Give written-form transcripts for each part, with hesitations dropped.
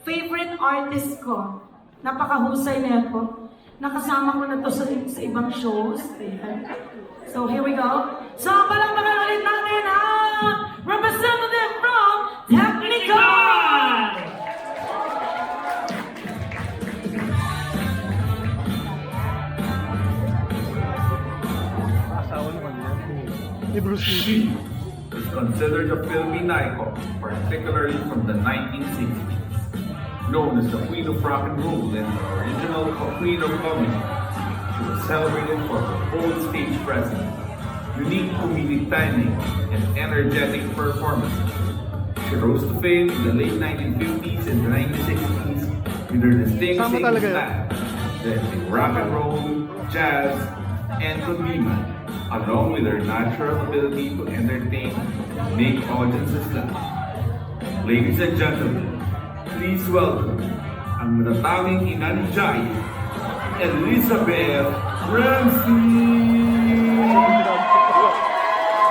favorite artist ko. Napakahusay na ako. Nakasama ko na to sa ibang shows. Ayan. So here we go. So palakpakan ulit natin ang representative from Technical! She is considered a Philippine icon, particularly from the 1960s. Known as the Queen of Rock and Roll and the original Queen of Comedy, she was celebrated for her bold stage presence, unique comedic timing, and energetic performances. She rose to fame in the late 1950s and the 1960s with her distinct style, blending rock and roll, jazz, and convenience, along with her natural ability to entertain and make audiences laugh. Ladies and gentlemen, please welcome ang matatawing ina ni Jai, Elizabeth Ramsey!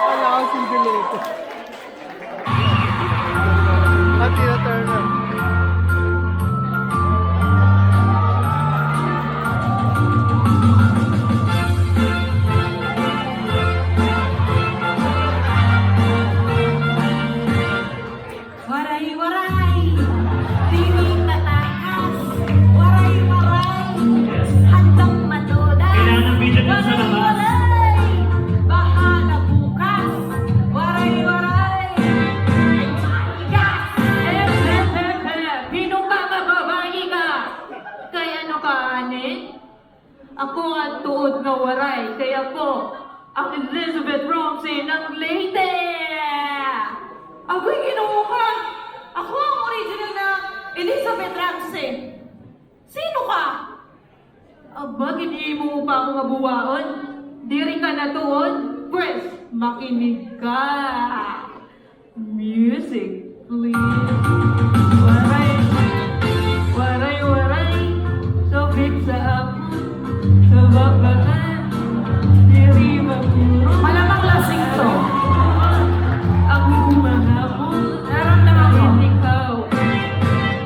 Wala akong singilete. At Tina Turner. Waray-waray, tinig na takas. Waray-waray, handang matulas. Kailangan ng video dun sa labas. Waray-waray, bahala bukas. Waray-waray, ay maigas. Pinong babababae ka. Kaya ano ka, anin? Ako ang tuod na waray. Kaya po, ang Elizabeth Ramsey ng Leyte. Ako'y ginoo ka! Ako ang original na Elizabeth Ramsey. Sino ka? Aba, ginihi mo pa akong abuwaon? Diri ka na tuon? Pwes, makinig ka. Music, please. Waray, waray, waray. Sobik sa ako. Sa babaan. Diri magpuro. Malamang lasing to. Ang humahapon, naramdaman ikaw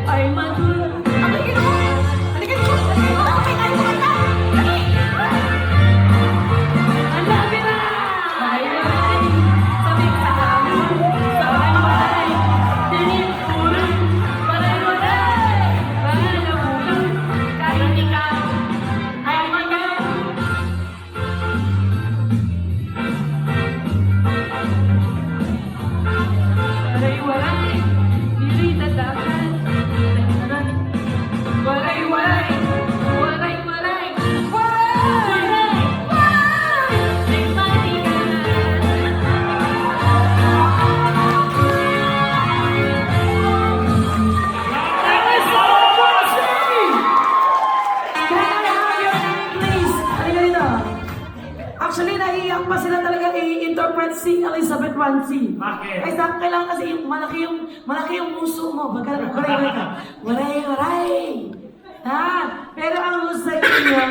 ay matul. Ang ginoo! Halika dito! Okay, kayo ka na! Ang labi na! Ay, sabik sa hamon, sabay-walay, tinipulay, walay-walay, walay-walay, kahit ikaw ay magaw. Waray-waray, diri tatakan. Waray-waray, waray-waray, waray! Ay Actually, naiiyak pa sila talaga i-interpret si Elizabeth Ramsey. Bakit? Ay, sa kailangan kasi malaki yung puso mo. Waray-waray ka. Waray-waray. Ha? Pero ang husay niya,